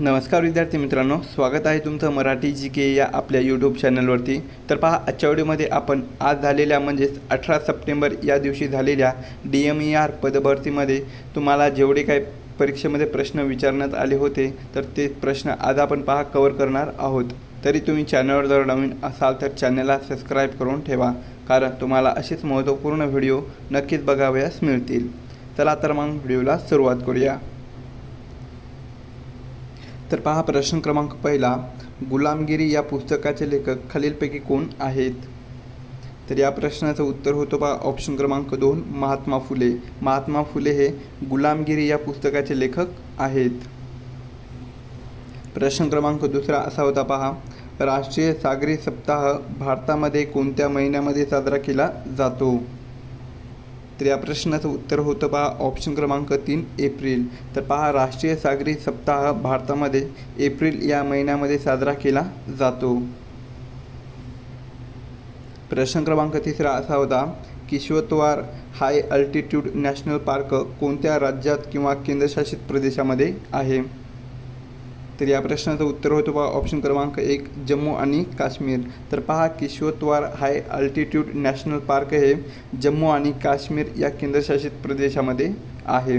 नमस्कार विद्यार्थी मित्रांनो, स्वागत आहे तुमचं मराठी जी के या आपल्या यूट्यूब चॅनलवरती। तर पहा, आजच्या व्हिडिओमध्ये आपण आज झालेल्या म्हणजेच 18 सप्टेंबर या दिवशी झालेल्या DMER पदभरतीमध्ये तुम्हाला जेवढे काही परीक्षेमध्ये प्रश्न विचारण्यात आले होते तर ते प्रश्न आज आपण कव्हर करणार आहोत। तरी तुम्ही चॅनलवर जर नवीन असाल तर चॅनलला सबस्क्राईब करून ठेवा, कारण तुम्हाला असेच महत्त्वपूर्ण व्हिडिओ नक्कीच बघावयास मिळतील। चला तर मग व्हिडिओला सुरुवात करूया। तर पहा, प्रश्न क्रमांक पहिला, गुलामगिरी या पुस्तकाचे लेखक खालीलपैकी कोण आहेत? तर या प्रश्नाचं उत्तर होतं पहा ऑप्शन क्रमांक 2, महात्मा फुले। महात्मा फुले हे गुलामगिरी या पुस्तकाचे लेखक आहेत। प्रश्न क्रमांक दुसरा असा होता पहा, राष्ट्रीय सागरी सप्ताह भारतामध्ये कोणत्या महिन्यामध्ये साजरा केला जातो? तर या प्रश्नाचं उत्तर होतं पहा ऑप्शन क्रमांक 3, एप्रिल। तर पहा, राष्ट्रीय सागरी सप्ताह भारतामध्ये एप्रिल या महिन्यामध्ये साजरा केला जातो। प्रश्न क्रमांक तिसरा असा होता, किश्तवार हाय अल्टिट्यूड नॅशनल पार्क कोणत्या राज्यात किंवा केंद्रशासित प्रदेशामध्ये आहे? तर या प्रश्नाचं उत्तर होतं पहा ऑप्शन क्रमांक 1, जम्मू आणि काश्मीर। तर पहा, किश्तवार हाय अल्टिट्यूड नॅशनल पार्क हे जम्मू आणि काश्मीर या केंद्रशासित प्रदेशामध्ये आहे।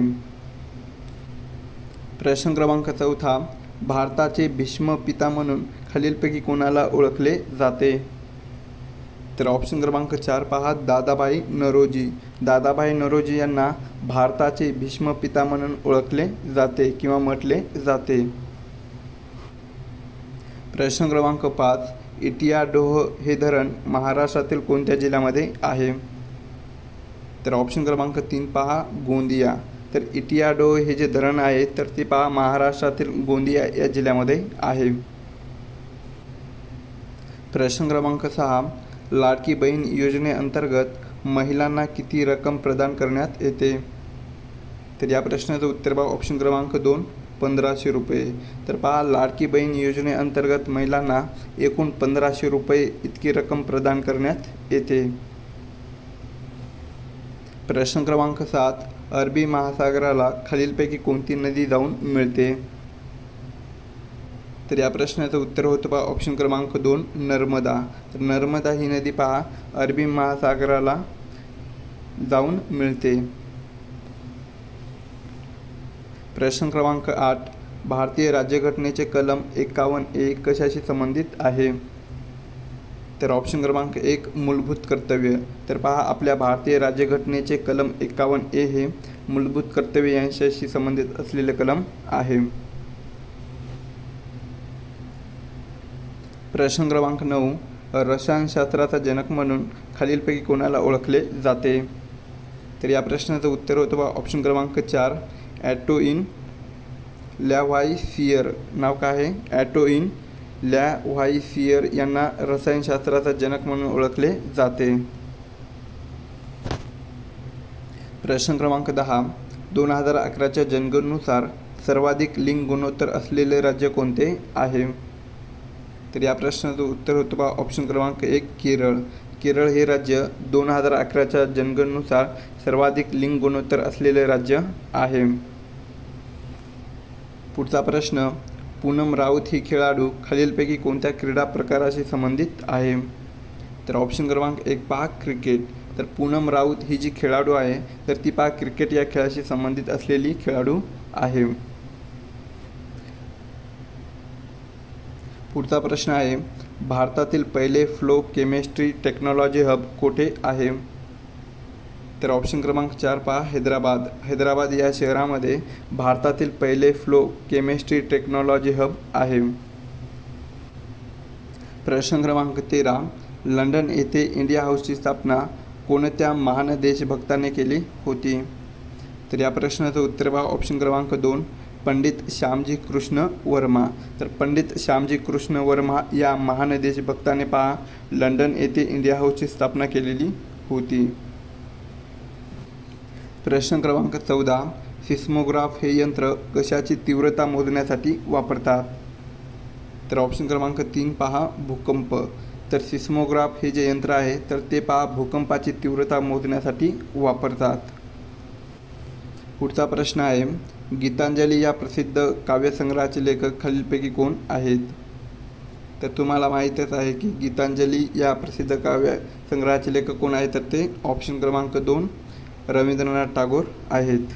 प्रश्न क्रमांक चौथा, भारताचे भीष्म पिता म्हणून खालीलपैकी कोणाला ओळखले जाते? तर ऑप्शन क्रमांक 4 पहा, दादाभाई नौरोजी। दादाभाई नौरोजी यांना भारताचे भीष्म पिता म्हणून ओळखले जाते किंवा म्हटले जाते। प्रश्न क्रमांक 5, इटियाडोह हे धरण महाराष्ट्रातील कोणत्या जिल्ह्यामध्ये आहे? तर ऑप्शन क्रमांक 3 पहा, गोंदिया। तर इटियाडोह हे जे धरण आहे तर ते पहा महाराष्ट्रातील गोंदिया या जिल्ह्यामध्ये आहे। प्रश्न क्रमांक 6, लाडकी बहीण योजनेअंतर्गत महिलांना किती रक्कम प्रदान करण्यात येते? तर या प्रश्नाचं उत्तर पहा ऑप्शन क्रमांक 2, 1500 रुपये। तर पहा, लाडकी बहीण योजनेअंतर्गत महिलांना एकूण 1500 रुपये इतकी रक्कम प्रदान करण्यात येते। प्रश्न क्रमांक 7, अरबी महासागराला खालीलपैकी कोणती नदी जाऊन मिळते? तर या प्रश्नाचं उत्तर होतं पहा ऑप्शन क्रमांक 2, नर्मदा। तर नर्मदा ही नदी पहा अरबी महासागराला जाऊन मिळते। प्रश्न क्रमांक 8, भारतीय राज्यघटनेचे कलम 51A कशाशी संबंधित आहे? तर ऑप्शन क्रमांक 1, मूलभूत कर्तव्य। तर पहा, आपल्या भारतीय राज्यघटनेचे कलम 51A हे मूलभूत कर्तव्य यांच्याशी संबंधित असलेले कलम आहे। प्रश्न क्रमांक 9, रसायनशास्त्राचा जनक म्हणून खालीलपैकी कोणाला ओळखले जाते? तर या प्रश्नाचं उत्तर होतं पहा ऑप्शन क्रमांक 4, ॲटोइन लॅव्हाईसियर। नाव काय आहे? ॲटोइन लॅव्हाईसियर यांना रसायनशास्त्राचा जनक म्हणून ओळखले जाते। प्रश्न क्रमांक 10, 2011च्या जनगणनेनुसार सर्वाधिक लिंग गुणोत्तर असलेले राज्य कोणते आहे? तर या प्रश्नाचं उत्तर होतं पहा ऑप्शन क्रमांक 1, केरळ। केरळ हे राज्य 2011च्या जनगणनेनुसार सर्वाधिक लिंग गुणोत्तर असलेले राज्य आहे। पुढचा प्रश्न, पूनम राऊत ही खेळाडू खालीलपैकी कोणत्या क्रीडा प्रकाराशी संबंधित आहे? तर ऑप्शन क्रमांक 1 पहा, क्रिकेट। तर पूनम राऊत ही जी खेळाडू आहे तर ती पहा क्रिकेट या खेळाशी संबंधित असलेली खेळाडू आहे। पुढचा प्रश्न आहे, भारतातील पहिले फ्लो केमिस्ट्री टेक्नॉलॉजी हब कोठे आहे? तर ऑप्शन क्रमांक 4 पहा, हैदराबाद। हैदराबाद या शहरामध्ये भारतातील पहिले फ्लो केमिस्ट्री टेक्नॉलॉजी हब आहे। प्रश्न क्रमांक 13, लंडन येथे इंडिया हाऊसची स्थापना कोणत्या महान देशभक्ताने केली होती? तर या प्रश्नाचं उत्तर पहा ऑप्शन क्रमांक 2, पंडित श्यामजी कृष्ण वर्मा। तर पंडित श्यामजी कृष्ण वर्मा या महान देशभक्ताने पहा लंडन येथे इंडिया हाऊसची स्थापना केलेली होती। प्रश्न क्रमांक 14, सिस्मोग्राफ हे यंत्र कशाची तीव्रता मोजण्यासाठी वापरतात? तर ऑप्शन क्रमांक 3 पहा, भूकंप। तर सिस्मोग्राफ हे जे यंत्र आहे तर ते पहा भूकंपाची तीव्रता मोजण्यासाठी वापरतात। पुढचा प्रश्न आहे, गीतांजली या प्रसिद्ध काव्यसंग्रहाचे लेखक खालीलपैकी कोण आहेत? तर तुम्हाला माहीतच आहे की गीतांजली या प्रसिद्ध काव्यसंग्रहाचे लेखक कोण आहेत, तर ते ऑप्शन क्रमांक 2 रवींद्रनाथ टागोर आहेत.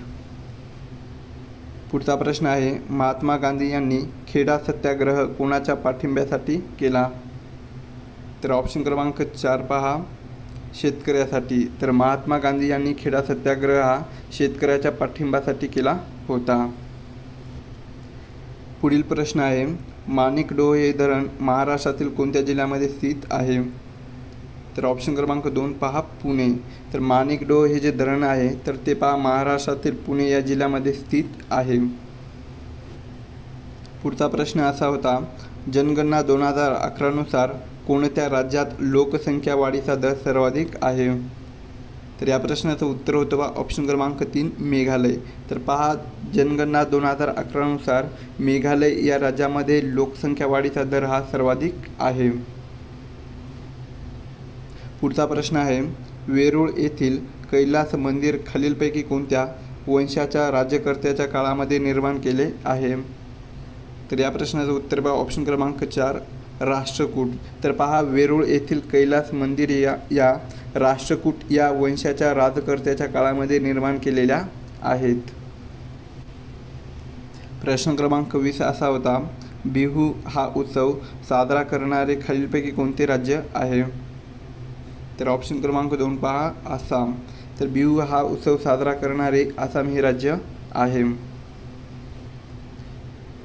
पुढचा प्रश्न आहे, महात्मा गांधी यांनी खेडा सत्याग्रह कोणाच्या पाठिंब्यासाठी केला? तर ऑप्शन क्रमांक 4 पहा, शेतकऱ्यासाठी. तर महात्मा गांधी यांनी खेडा सत्याग्रह हा शेतकऱ्याच्या पाठिंब्यासाठी केला होता. पुढील प्रश्न आहे, माणिकडोह हे धरण महाराष्ट्रातील कोणत्या जिल्ह्यामध्ये स्थित आहे? तर ऑप्शन क्रमांक 2 पहा, पुणे. तर माणिकडोह हे जे धरण आहे तर ते पहा महाराष्ट्रातील पुणे या जिल्ह्यामध्ये स्थित आहे. पुढचा प्रश्न असा होता, जनगणना 2011 नुसार कोणत्या राज्यात लोकसंख्या वाढीचा दर सर्वाधिक आहे? तर या प्रश्नाचं उत्तर होतं बा ऑप्शन क्रमांक 3 मेघालय. तर पहा, जनगणना 2011 नुसार मेघालय या राज्यामध्ये लोकसंख्या वाढीचा दर हा सर्वाधिक आहे. पुढचा प्रश्न आहे, वेरूळ येथील कैलास मंदिर खालीलपैकी कोणत्या वंशाच्या राज्यकर्त्याच्या काळामध्ये निर्माण केले आहे? तर या प्रश्नाचं उत्तर बा ऑप्शन क्रमांक 4 राष्ट्रकूट. तर पहा, वेरूळ येथील कैलास मंदिर या राष्ट्रकूट या वंशाच्या राज्यकर्त्याच्या काळामध्ये निर्माण केलेल्या आहेत. प्रश्न क्रमांक 20 असा होता, बिहू हा उत्सव साजरा करणारे खालीलपैकी कोणते राज्य आहे? तर ऑप्शन क्रमांक 2 पहा, आसाम. तर बिहू हा उत्सव साजरा करणारे आसाम हे राज्य आहे.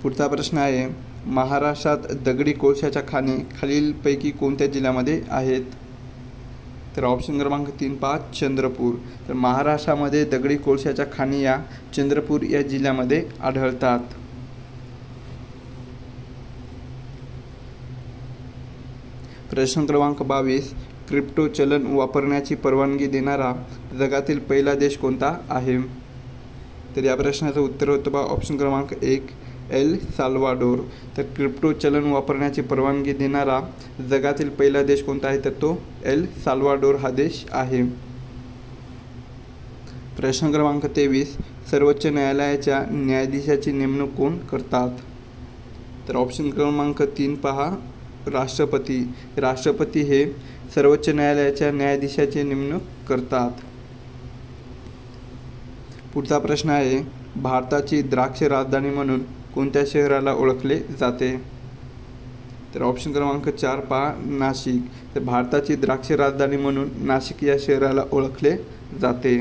पुढचा प्रश्न आहे, महाराष्ट्रात दगडी कोळशाच्या खाणी खालीलपैकी कोणत्या जिल्ह्यामध्ये आहेत? तर ऑप्शन क्रमांक 3 पहा, चंद्रपूर. तर महाराष्ट्रामध्ये दगडी कोळशाच्या खाणी या चंद्रपूर या जिल्ह्यामध्ये आढळतात. प्रश्न क्रमांक 22, क्रिप्टो चलन वापरण्याची परवानगी देणारा जगातील पहिला देश कोणता आहे? तर या प्रश्नाचं उत्तर होतं बा ऑप्शन क्रमांक 1 एल साल्वाडोर. तर क्रिप्टो चलन वापरण्याची परवानगी देणारा जगातील पहिला देश कोणता आहे? तर तो एल साल्वाडोर हा देश आहे. प्रश्न क्रमांक 23, सर्वोच्च न्यायालयाच्या न्यायाधीशाची नेमणूक कोण करतात? तर ऑप्शन क्रमांक 3 पहा, राष्ट्रपती. राष्ट्रपती हे सर्वोच्च न्यायालयाच्या न्यायाधीशाची नेमणूक करतात. पुढचा प्रश्न आहे, भारताची द्राक्ष राजधानी म्हणून कोणत्या शहराला ओळखले जाते? तर ऑप्शन क्रमांक 4 पहा, नाशिक. तर भारताची द्राक्ष राजधानी म्हणून नाशिक या शहराला ओळखले जाते.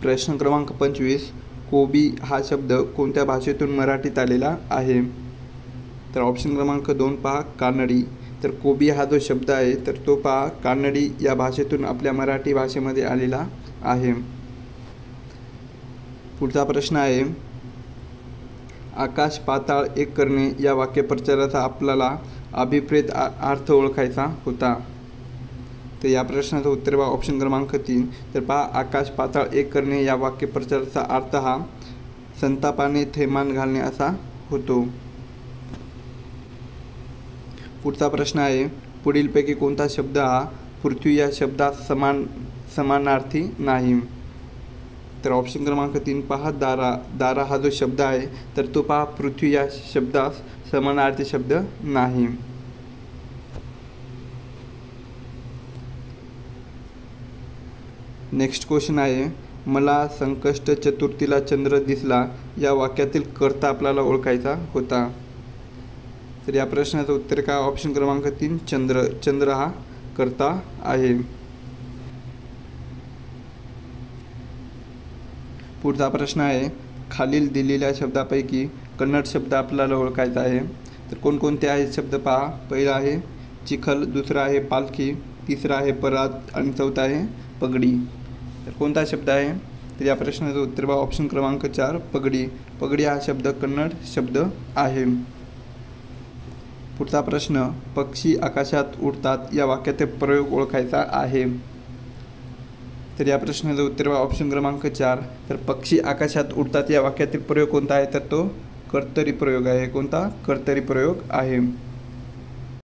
प्रश्न क्रमांक 25, कोबी हा शब्द कोणत्या भाषेतून मराठीत आलेला आहे? तर ऑप्शन क्रमांक 2 पहा, कानडी. तर कोबी हा जो शब्द आहे तर तो पहा कानडी या भाषेतून आपल्या मराठी भाषेमध्ये आलेला आहे. पुढचा प्रश्न आहे, आकाश पाताळ एक करणे या वाक्यप्रचाराचा आपल्याला अभिप्रेत अर्थ ओळखायचा होता. तर या प्रश्नाचं उत्तर बा ऑप्शन क्रमांक 3. तर पहा, आकाश पाताळ एक करणे या वाक्यप्रचाराचा अर्थ हा संतापाने थैमान घालणे असा होतो. पुढचा प्रश्न आहे, पुढीलपैकी कोणता शब्द हा पृथ्वी या शब्दात समानार्थी नाही? तर ऑप्शन क्रमांक 3 पहा, दारा. दारा हा जो शब्द आहे तर तो पहा पृथ्वी या शब्दास समानार्थी शब्द नाही. नेक्स्ट क्वेश्चन आहे, मला संकष्ट चतुर्थीला चंद्र दिसला या वाक्यातील कर्ता आपल्याला ओळखायचा होता. तर या प्रश्नाचं उत्तर काय? ऑप्शन क्रमांक 3 चंद्र. चंद्र हा कर्ता आहे. पुढचा प्रश्न आहे, खालील दिलेल्या शब्दापैकी कन्नड शब्द आपल्याला ओळखायचा आहे. तर कोणकोणते आहेत शब्द पहा. पहिला आहे चिखल, दुसरा आहे पालखी, तिसरा आहे परात आणि चौथा आहे पगडी. तर कोणता शब्द आहे? तर या प्रश्नाचं उत्तर बघा ऑप्शन क्रमांक 4 पगडी. पगडी हा शब्द कन्नड शब्द आहे. पुढचा प्रश्न, पक्षी आकाशात उडतात या वाक्यातील प्रयोग ओळखायचा आहे. तर या प्रश्नाचं उत्तर बघा ऑप्शन क्रमांक 4. तर पक्षी आकाशात उडतात या वाक्यातील प्रयोग कोणता आहे? तर तो कर्तरी प्रयोग आहे. कोणता? कर्तरी प्रयोग आहे.